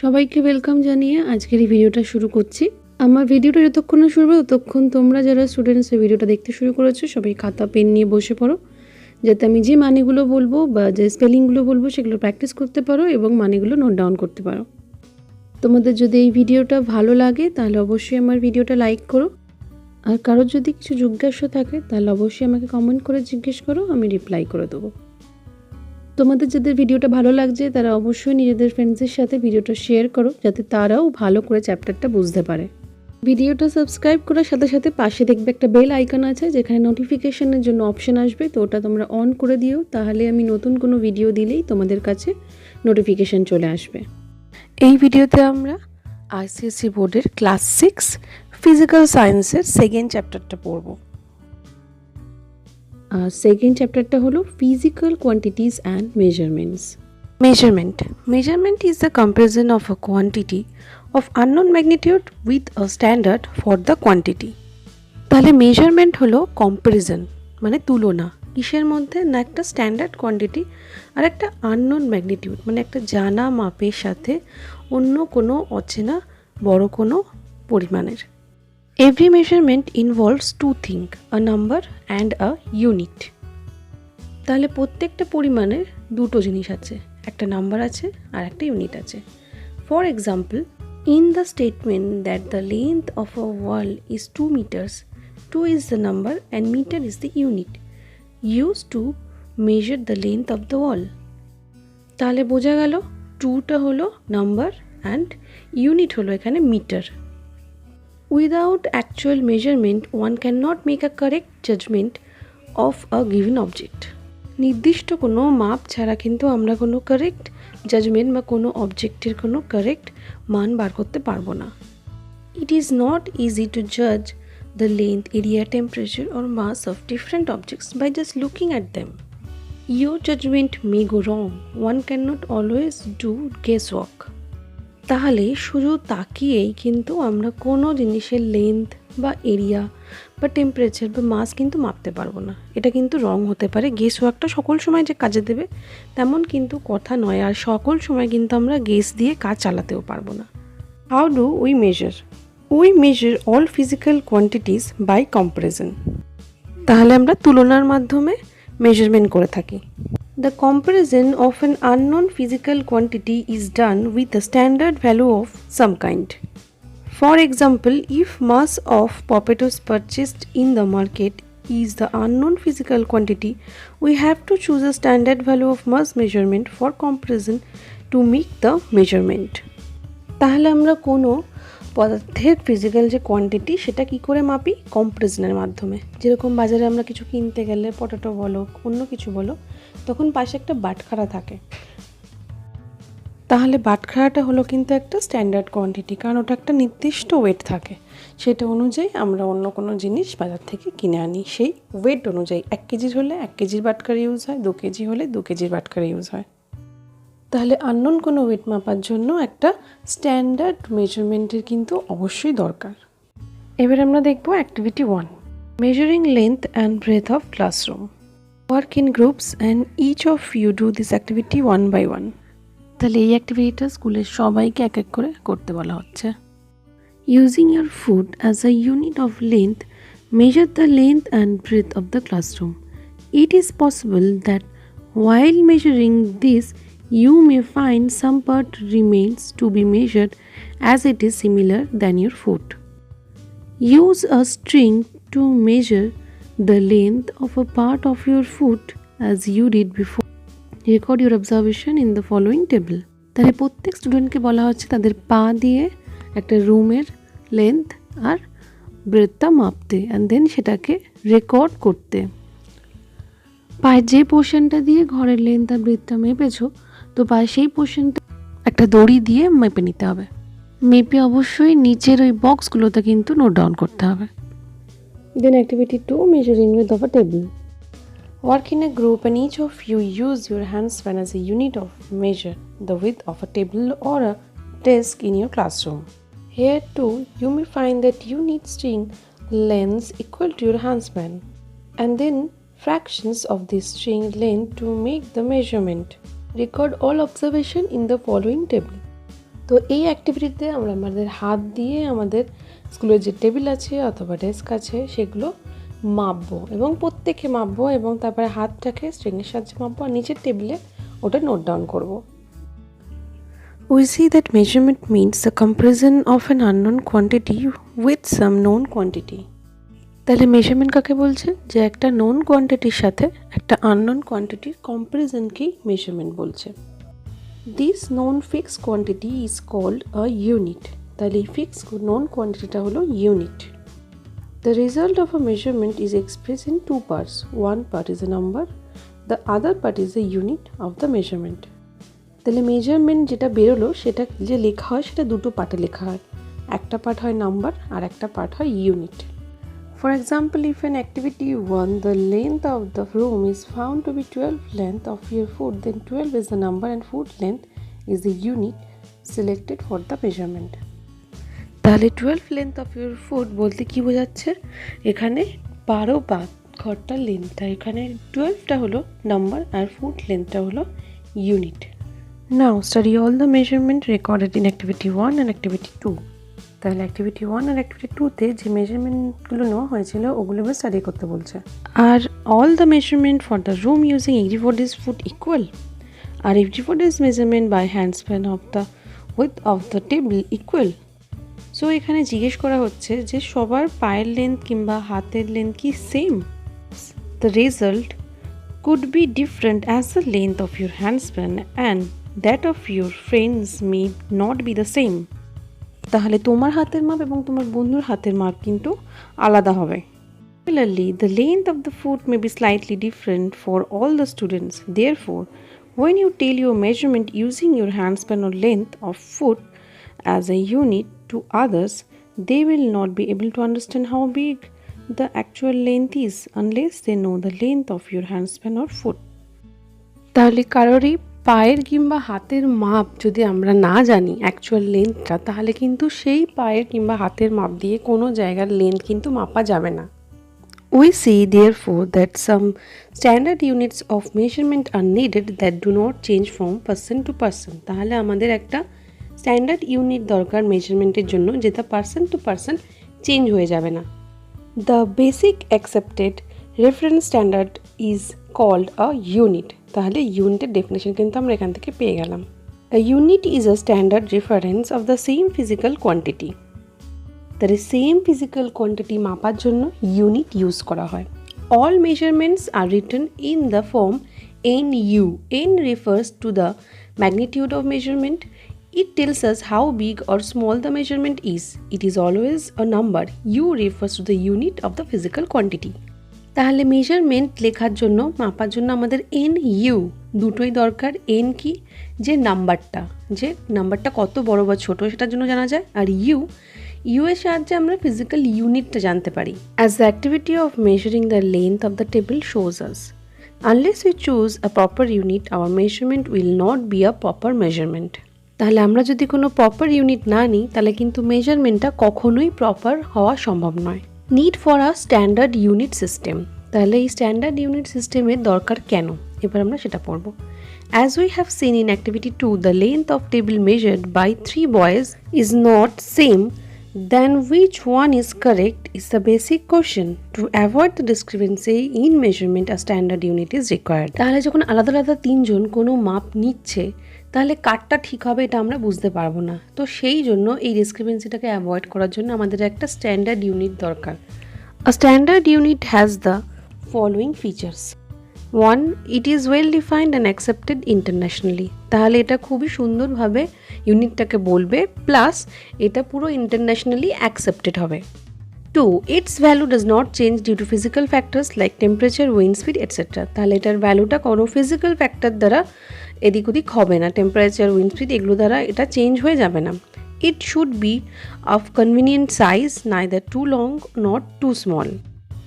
সবাইকে ওয়েলকাম জানিয়ে আজকের এই ভিডিওটা শুরু করছি। আমার ভিডিওটা যতক্ষণ না শুরু হবে ততক্ষণ তোমরা যারা স্টুডেন্টস এই ভিডিওটা দেখতে শুরু করেছো সবাই খাতা পেন নিয়ে বসে পড়ো, যাতে আমি যে মানেগুলো বলবো বা যে স্পেলিংগুলো বলবো সেগুলো প্র্যাকটিস করতে পারো এবং মানেগুলো নোট ডাউন করতে পারো। তোমাদের যদি এই ভিডিওটা ভালো লাগে তাহলে অবশ্যই আমার ভিডিওটা লাইক করো, আর কারোর যদি কিছু জিজ্ঞাসা থাকে তাহলে অবশ্যই আমাকে কমেন্ট করে জিজ্ঞেস করো, আমি রিপ্লাই করে দেবো। তোমাদের যাদের ভিডিওটা ভালো লাগছে তারা অবশ্যই নিজেদের ফ্রেন্ডসের সাথে ভিডিওটা শেয়ার করো, যাতে তারাও ভালো করে চ্যাপ্টারটা বুঝতে পারে। ভিডিওটা সাবস্ক্রাইব করার সাথে সাথে পাশে দেখবে একটা বেল আইকন আছে যেখানে নোটিফিকেশনের জন্য অপশন আসবে, তো ওটা তোমরা অন করে দিও, তাহলে আমি নতুন কোনো ভিডিও দিলেই তোমাদের কাছে নোটিফিকেশন চলে আসবে। এই ভিডিওতে আমরা আইসিএসসি বোর্ডের ক্লাস 6 ফিজিক্যাল সায়েন্সের সেকেন্ড চ্যাপ্টারটা পড়ব। সেকেন্ড চ্যাপ্টারটা হলো physical quantities and measurements. Measurement is the comparison of a quantity of unknown magnitude with a standard for the quantity. তাহলে মেজারমেন্ট হলো কম্পারিজন, মানে তুলনা। কিসের মধ্যে? না একটা স্ট্যান্ডার্ড কোয়ান্টিটি আর একটা আননোন ম্যাগনিটিউড, মানে একটা জানা মাপের সাথে অন্য কোনো অচেনা বড় কোনো পরিমাণের। Every measurement involves two thing, a number and a unit. তাহলে প্রত্যেকটা পরিমাণের দুটো জিনিস আছে, একটা নাম্বার আছে আর একটা ইউনিট আছে। For example, in the statement that the length of a wall is 2 meters, 2 is the number and meter is the unit used to measure the length of the wall. তাহলে বোঝা গেল 2টা হলো number and unit হলো এখানে meter. Without actual measurement one can not make a correct judgement of a given object. নির্দিষ্ট কোনো মাপ ছাড়া কিন্তু আমরা কোনো কারেক্ট জাজমেন্ট বা কোনো অবজেক্টের কোনো কারেক্ট মান বার করতে পারবো না। It is not easy to জাজ the length, area, temperature or mass of different objects by just looking at them. Your judgement may go wrong, one can not always do guess work. তাহলে শুধু তাকিয়েই কিন্তু আমরা কোনো জিনিসের length বা area বা temperature বা মাস কিন্তু মাপতে পারবো না। এটা কিন্তু রং হতে পারে। গেস ওয়ার্কটা সকল সময় যে কাজে দেবে তেমন কিন্তু কথা নয়, আর সকল সময় কিন্তু আমরা গেস দিয়ে কাজ চালাতেও পারবো না। How do we measure? We measure all physical quantities by comparison. তাহলে আমরা তুলনার মাধ্যমে মেজারমেন্ট করে থাকি। The comparison of an unknown physical quantity is done with a standard value of some kind. For example, if mass of potatoes purchased in the market is the unknown physical quantity, we have to choose a standard value of mass measurement for comparison to make the measurement. তাহলে আমরা কোনো পদার্থের physical যে quantity সেটা কি করে মাপি? কম্পারিজনের মাধ্যমে। যেরকম বাজারে আমরা কিছু কিনতে গেলে, পটেটো বলো অন্য কিছু বলো, তখন পাশে একটা বাটখারা থাকে। তাহলে বাটখারাটা হলো কিন্তু একটা স্ট্যান্ডার্ড কোয়ান্টিটি, কারণ ওটা একটা নির্দিষ্ট ওয়েট থাকে। সেটা অনুযায়ী আমরা অন্য কোনো জিনিস বাজার থেকে কিনে আনি, সেই ওয়েট অনুযায়ী 1 কেজির হলে 1 কেজির বাটখারা ইউজ হয়, 2 কেজি হলে 2 কেজির বাটখারা ইউজ হয়। তাহলে আননোন কোনো ওয়েট মাপার জন্য একটা স্ট্যান্ডার্ড মেজারমেন্টের কিন্তু অবশ্যই দরকার। এবার আমরা দেখব activity 1, measuring length and breadth of classroom. Work in groups and each of you do this activity 1 by 1। তাহলে এই অ্যাক্টিভিটিটা স্কুলের সবাইকে এক এক করে করতে বলা হচ্ছে। Using your foot as a unit of length, measure the length and breadth of the classroom. It is possible that while measuring this you may find some part remains to be measured as it is similar than your foot. Use a string to measure the length of a part of your foot as you did before. Record your observation in the following table. তাহলে প্রত্যেক স্টুডেন্টকে বলা হচ্ছে তাদের পা দিয়ে একটা রুমের লেন্থ আর ব্রেথটা মাপতে অ্যান্ড দেন সেটাকে রেকর্ড করতে। পায়ের যে পোর্শনটা দিয়ে ঘরের লেন্থ আর ব্রেথটা মেপেছো, তো পায়ে সেই পোর্শনটা একটা দড়ি দিয়ে মেপে নিতে হবে। মেপে অবশ্যই নিচের ওই বক্সগুলোতে কিন্তু নোট ডাউন করতে হবে। Then activity 2, measuring width of a table. Work in a group and each of you use your handspan as a unit of measure the width of a table or a desk in your classroom. Here too you may find that you need string lengths equal to your handspan and then fractions of this string length to make the measurement. Record all observation in the following table. তো এই অ্যাক্টিভিটিতে আমরা আমাদের হাত দিয়ে আমাদের স্কুলের যে table আছে অথবা ডেস্ক আছে সেগুলো মাপবো এবং প্রত্যেকে মাপবো এবং তারপরে হাতটাকে স্ট্রিংয়ের সাহায্যে মাপবো আর নিচের টেবিলে ওটা নোট ডাউন করবো। We see that measurement means the comparison of an unknown quantity with some known quantity. তাহলে মেজারমেন্ট কাকে বলছে? যে একটা নোন কোয়ান্টিটির সাথে একটা আননোন কোয়ান্টিটির কম্পারিজনকেই মেজারমেন্ট বলছে। This known fixed quantity is called a unit. তাহলে এই ফিক্সড নোন কোয়ান্টিটিটা হলো unit. The result of a measurement is expressed in two parts. One part is a number, the other part is a unit of the measurement. তাহলে measurement যেটা বেরোলো সেটা যে লেখা হয় সেটা দুটো পার্টে লেখা হয়, একটা পার্ট হয় নাম্বার আর একটা পার্ট হয় unit. For example, if an activity 1 the length of the room is found to be 12 length of your foot, then 12 is the number and foot length is the unit selected for the measurement. তাহলে 12 length of your foot বলতে কি বোঝাচ্ছে? এখানে 12 বা ঘরটার লেন্থটা, এখানে 12টা হলো number আর foot লেন্থটা হলো unit. Now study all the measurement recorded in activity 1 and activity 2. তাহলে activity 1 আর activity 2তে যে মেজারমেন্টগুলো নেওয়া হয়েছিল ওগুলো এবার স্টাডি করতে বলছে। আর all the measurement for the room using everybody's foot equal? আর everybody's measurement by handspan of the width of the table equal? So এখানে জিজ্ঞেস করা হচ্ছে যে সবার পায়ের লেন্থ কিংবা হাতের লেন্থ কি same? The result could be different as the length of your handspan and that of your friends may not be the same. তাহলে তোমার হাতের মাপ এবং তোমার বন্ধুর হাতের মাপ কিন্তু আলাদা হবে। Similarly, the length of the foot may be slightly different for all the students. Therefore, when you tell your measurement using your handspan or length of foot as a unit to others, they will not be able to understand how big the actual length is unless they know the length of your handspan or foot. তাহলে কারোরই পায়ের কিংবা হাতের মাপ যদি আমরা না জানি অ্যাকচুয়াল লেন্থটা, তাহলে কিন্তু সেই পায়ের কিংবা হাতের মাপ দিয়ে কোনো জায়গার লেন্থ কিন্তু মাপা যাবে না। We see therefore that some standard units of measurement are needed that do not change from person to person. তাহলে আমাদের একটা স্ট্যান্ডার্ড ইউনিট দরকার মেজারমেন্টের জন্য, যেটা পার্সন টু পার্সন চেঞ্জ হয়ে যাবে না। The basic accepted reference standard is called a unit. তাহলে ইউনিটের ডেফিনেশন কিন্তু আমরা এখান থেকে পেয়ে গেলাম। A unit is a standard reference of the same physical quantity. তাহলে সেম ফিজিক্যাল কোয়ান্টিটি মাপার জন্য ইউনিট ইউজ করা হয়। All measurements are written in the form NU. N refers to the magnitude of measurement. It tells us how big or small the measurement is. It is always a number. U refers to the unit of the physical quantity. তাহলে measurement লেখার জন্য মাপার জন্য আমাদের NU দুটোই দরকার। N কি? যে নাম্বারটা কত বড় বা ছোট সেটার জন্য জানা যায়, আর U এর সাহায্যে আমরা ফিজিক্যাল ইউনিটটা জানতে পারি। As the activity of measuring the length of the table shows us, unless we choose a proper unit, our measurement will not be a proper measurement. তাহলে আমরা যদি কোনো প্রপার ইউনিট না নিই তাহলে কিন্তু মেজারমেন্টটা কখনোই প্রপার হওয়া সম্ভব নয়। Need for a standard unit system. তাহলে এই স্ট্যান্ডার্ড ইউনিট সিস্টেমের দরকার কেন, এবার আমরা সেটা পড়ব। As we have seen in activity 2, the length of table measured by 3 boys is not same. Then which one is correct is the basic question. To avoid the discrepancy in measurement, a standard unit is required. তাহলে যখন আলাদা আলাদা তিনজন কোনো মাপ নিচ্ছে তাহলে কারটা ঠিক হবে এটা আমরা বুঝতে পারবো না। তো সেই জন্য এই ডিসক্রিপেন্সিটাকে অ্যাভয়েড করার জন্য আমাদের একটা স্ট্যান্ডার্ড ইউনিট দরকার। A standard unit has the following features. 1. It is well defined and accepted internationally. তাহলে এটা খুবই সুন্দরভাবে ইউনিটটাকে বলবে, প্লাস এটা পুরো ইন্টারন্যাশনালি অ্যাকসেপ্টেড হবে। 2. Its value does not change due to physical factors like temperature, wind speed, etc. তাহলে এটার ভ্যালুটা কোনো ফিজিক্যাল ফ্যাক্টর দ্বারা এদিক ওদিক হবে না, টেম্পারেচার, উইন্ড স্পিড এগুলো দ্বারা এটা চেঞ্জ হয়ে যাবে না। It should be of convenient size, neither too long nor too small.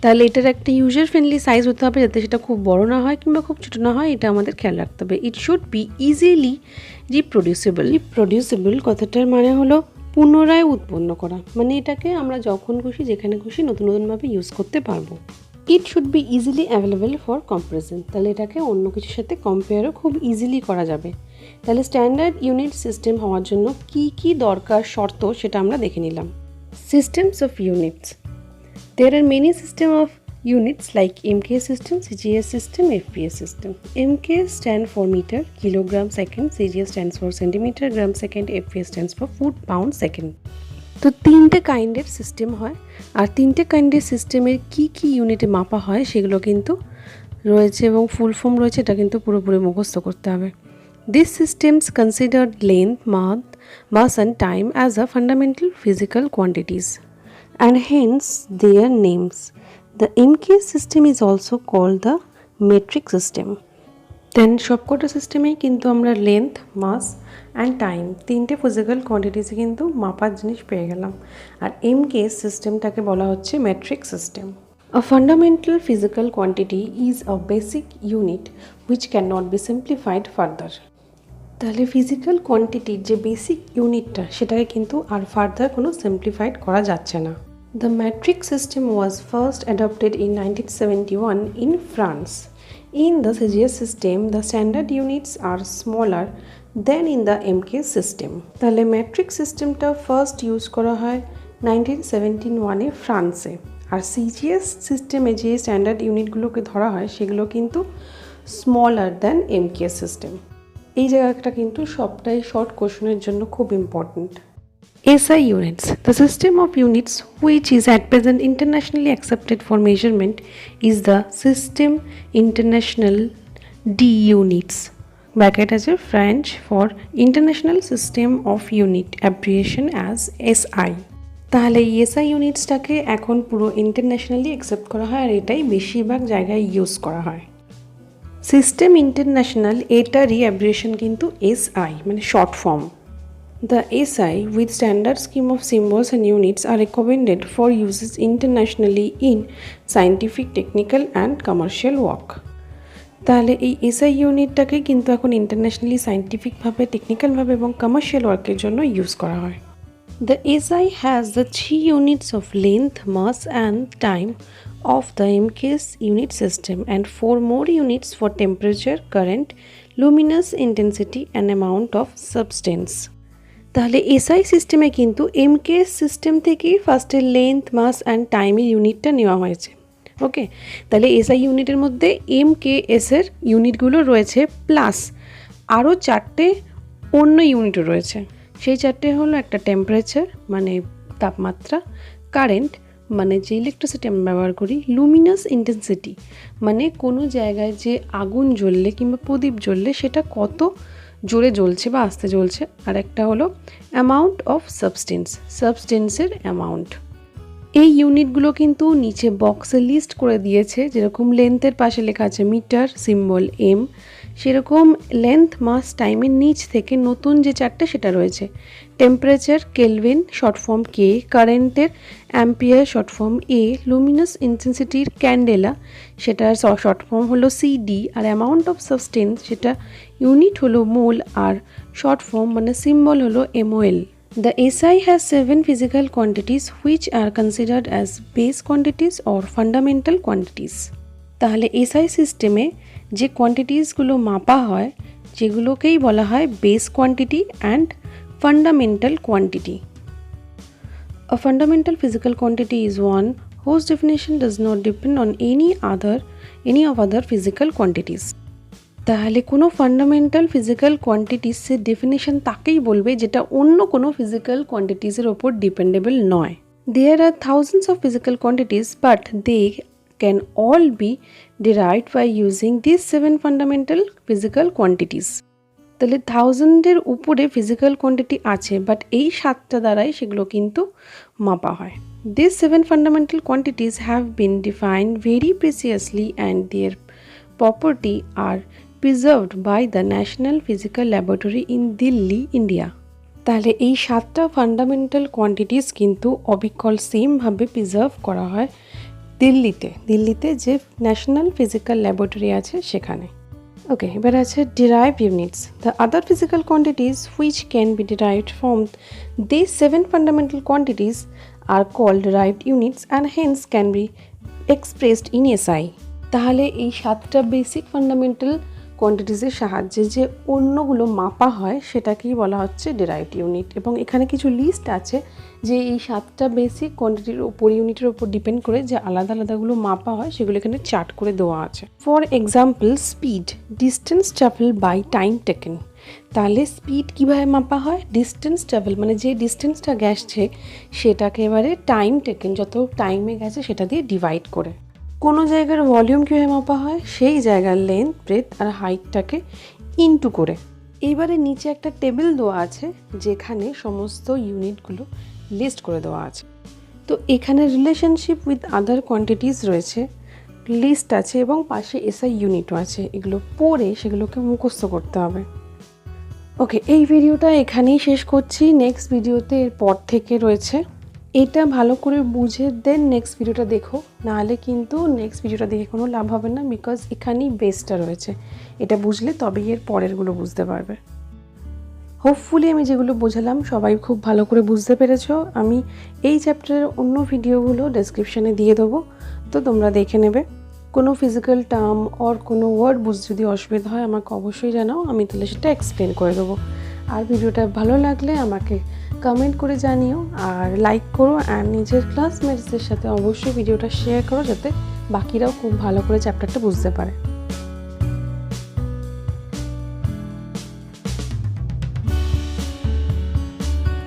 তাহলে এটার একটা ইউজার ফ্রেন্ডলি সাইজ হতে হবে, যাতে সেটা খুব বড় না হয় কিংবা খুব ছোটো না হয়, এটা আমাদের খেয়াল রাখতে হবে। ইট শুড বি ইজিলি রিপ্রডিউসেবল কথাটার মানে হলো পুনরায় উৎপন্ন করা, মানে এটাকে আমরা যখন খুশি যেখানে খুশি নতুনভাবে ইউজ করতে পারবো। It should be easily available for comparison. তাহলে এটাকে অন্য কিছুর সাথে কম্পেয়ারও খুব ইজিলি করা যাবে। তাহলে স্ট্যান্ডার্ড ইউনিট সিস্টেম হওয়ার জন্য কি কি দরকার শর্ত সেটা আমরা দেখে নিলাম। Systems of units. There are many system of units like MK system, CGS system, FPS system. MK stand for meter, kilogram second, CGS stands for centimeter, gram second, FPS stands for foot pound second. তো তিনটে কাইন্ডের system হয়, আর তিনটে কাইন্ডের সিস্টেমের কি কি ইউনিটে মাপা হয় সেগুলো কিন্তু রয়েছে এবং ফুল ফর্ম রয়েছে, এটা কিন্তু পুরোপুরি মুখস্থ করতে হবে। These systems considered length, mass and time as a fundamental physical quantities and hence their names. The MK system is also called the metric system. Then সবকটা সিস্টেমেই কিন্তু আমরা লেন্থ, মাস অ্যান্ড টাইম তিনটে ফিজিক্যাল কোয়ান্টিটিসে কিন্তু মাপার জিনিস পেয়ে গেলাম, আর এমকে সিস্টেমটাকে বলা হচ্ছে metric system. A fundamental physical quantity is a basic unit which cannot be simplified further. তাহলে ফিজিক্যাল কোয়ান্টিটির যে বেসিক ইউনিটটা সেটাকে কিন্তু আর ফার্দার কোনো সিম্পলিফাইড করা যাচ্ছে না। The metric system was first adopted in 1971 in France. In the CGS system, the standard units are smaller than in the MK system. তাহলে metric systemটা ফার্স্ট ইউজ করা হয় 1971 ফ্রান্সে, আর CGS সিস্টেমে যে স্ট্যান্ডার্ড ইউনিটগুলোকে ধরা হয় সেগুলো কিন্তু স্মলার দ্যান MK সিস্টেম। এই জায়গাটা কিন্তু সবটাই শর্ট কোশ্চেনের জন্য খুব important. SI units. The system of units which is at present internationally accepted for measurement is the System International D units. Bracket as a French for International System of Unit, abbreviation as SI. তাহলে SI ইউনিটসটাকে এখন পুরো internationally accept করা হয়, আর এটাই বেশিরভাগ জায়গায় use করা হয়। সিস্টেম ইন্টারন্যাশনাল এটারই অ্যাব্রিয়েশন কিন্তু SI, মানে short form. The SI with standard scheme of symbols and units are recommended for uses internationally in scientific, technical and commercial work. তাহলে এই SI ইউনিটটাকে কিন্তু এখন ইন্টারন্যাশনালি সায়েন্টিফিকভাবে, টেকনিক্যালভাবে এবং কমার্শিয়াল ওয়ার্কের জন্য ইউজ করা হয়। The SI has the 3 units of length, mass and time of the MK's unit system and 4 more units for temperature, current, luminous intensity and amount of substance. তাহলে SI সিস্টেমে কিন্তু MK system থেকেই ফার্স্টে length, mass and টাইমের ইউনিটটা নেওয়া হয়েছে। ওকে, তাহলে SI ইউনিটের মধ্যে MKSের ইউনিটগুলো রয়েছে, প্লাস আরও 4টে অন্য ইউনিটও রয়েছে। সেই 4টে হলো একটা টেম্পারেচার মানে তাপমাত্রা, কারেন্ট মানে যে ইলেকট্রিসিটি আমরা ব্যবহার করি, লুমিনাস ইন্টেন্সিটি মানে কোনো জায়গায় যে আগুন জ্বললে কিংবা প্রদীপ জ্বললে সেটা কত জোরে জ্বলছে বা আস্তে জ্বলছে, আর একটা হলো অ্যামাউন্ট অফ সাবস্টেন্সের অ্যামাউন্ট। এই ইউনিটগুলো কিন্তু নিচে বক্সে লিস্ট করে দিয়েছে, যেরকম লেন্থের পাশে লেখা আছে মিটার সিম্বল M, সেরকম লেন্থ, মাস, টাইমের নিচ থেকে নতুন যে 4টে সেটা রয়েছে। Temperature kelvin short form K, কারেন্টের ampere short form A, luminous ইন্টেন্সিটির ক্যান্ডেলা সেটার শর্ট ফর্ম হলো CD, আর অ্যামাউন্ট অফ সাবস্টেন্স সেটা ইউনিট হলো মোল, আর শর্ট ফর্ম মানে সিম্বল হলো MOL. The SI has 7 physical quantities which are considered as base quantities or fundamental quantities. তাহলে SI সিস্টেমে যে কোয়ান্টিটিসগুলো মাপা হয় যেগুলোকেই বলা হয় base quantity and fundamental quantity. A fundamental physical quantity is one whose definition does not depend on any of other physical quantities. তাহলে কোনো fundamental physical কোয়ান্টিটিসের definition তাকেই বলবে যেটা অন্য কোনো ফিজিক্যাল কোয়ান্টিটিসের ওপর ডিপেন্ডেবল নয়। There are thousands of physical quantities but they can all be derived by using these 7 fundamental physical quantities. তাহলে 1000-এর উপরে ফিজিক্যাল কোয়ান্টিটি আছে, বাট এই 7টা দ্বারাই সেগুলো কিন্তু মাপা হয়। These 7 fundamental quantities have been defined very precisely and their property are preserved by the National Physical Laboratory in Delhi, India. তাহলে এই 7টা ফান্ডামেন্টাল কোয়ান্টিটিস কিন্তু অবিকল সেমভাবে প্রিজার্ভ করা হয় দিল্লিতে যে ন্যাশনাল ফিজিক্যাল ল্যাবরেটরি আছে সেখানে। ওকে, এবার আছে derived units. The other physical quantities which can be derived from these 7 fundamental quantities are called derived units and hence can be expressed in SI. তাহলে এই 7টা বেসিক ফান্ডামেন্টাল কোয়ান্টিটিসের সাহায্যে যে অন্যগুলো মাপা হয় সেটাকেই বলা হচ্ছে ডেরাইভড ইউনিট। এবং এখানে কিছু লিস্ট আছে যে এই 7টা বেসিক কোয়ান্টিটির ওপর ইউনিটের ওপর ডিপেন্ড করে যে আলাদা আলাদাগুলো মাপা হয় সেগুলো এখানে চার্ট করে দেওয়া আছে। For example, speed, distance travel by time taken. তাহলে স্পিড কীভাবে মাপা হয়? ডিস্টেন্স ট্রাভেল মানে যে ডিস্টেন্সটা গেছে সেটাকে এবারে টাইম টেকেন, যত টাইমে গেছে সেটা দিয়ে ডিভাইড করে। কোনো জায়গার ভলিউম কীভাবে মাপা হয়? সেই জায়গার লেন্থ, ব্রেথ আর হাইটটাকে ইনটু করে। এইবারে নিচে একটা টেবিল দেওয়া আছে যেখানে সমস্ত ইউনিটগুলো লিস্ট করে দেওয়া আছে। তো এখানে রিলেশনশিপ উইথ আদার কোয়ান্টিটিস রয়েছে, লিস্ট আছে এবং পাশে এসআই ইউনিটও আছে। এগুলো পড়ে সেগুলোকে মুখস্থ করতে হবে। ওকে, এই ভিডিওটা এখানেই শেষ করছি। নেক্সট ভিডিওতে এর পর থেকে রয়েছে। এটা ভালো করে বুঝে দেন নেক্সট ভিডিওটা দেখো, নাহলে কিন্তু নেক্সট ভিডিওটা দেখে কোনো লাভ হবে না, বিকজ এখানেই বেসটা রয়েছে। এটা বুঝলে তবেই এর পরেরগুলো বুঝতে পারবে। হোপফুলি আমি যেগুলো বোঝালাম সবাই খুব ভালো করে বুঝতে পেরেছো। আমি এই চ্যাপ্টারের অন্য ভিডিওগুলো ডেসক্রিপশানে দিয়ে দেবো, তো তোমরা দেখে নেবে। কোনো ফিজিক্যাল টার্ম অর কোনো ওয়ার্ড বুঝতে যদি অসুবিধা হয় আমাকে অবশ্যই জানাও, আমি তাহলে সেটা এক্সপ্লেন করে দেবো। আর ভিডিওটা ভালো লাগলে আমাকে কমেন্ট করে জানিও, আর লাইক করো, আর নিজের ক্লাসমেটসদের সাথে অবশ্যই ভিডিওটা শেয়ার করো যাতে বাকিরাও খুব ভালো করে চ্যাপ্টারটা বুঝতে পারে।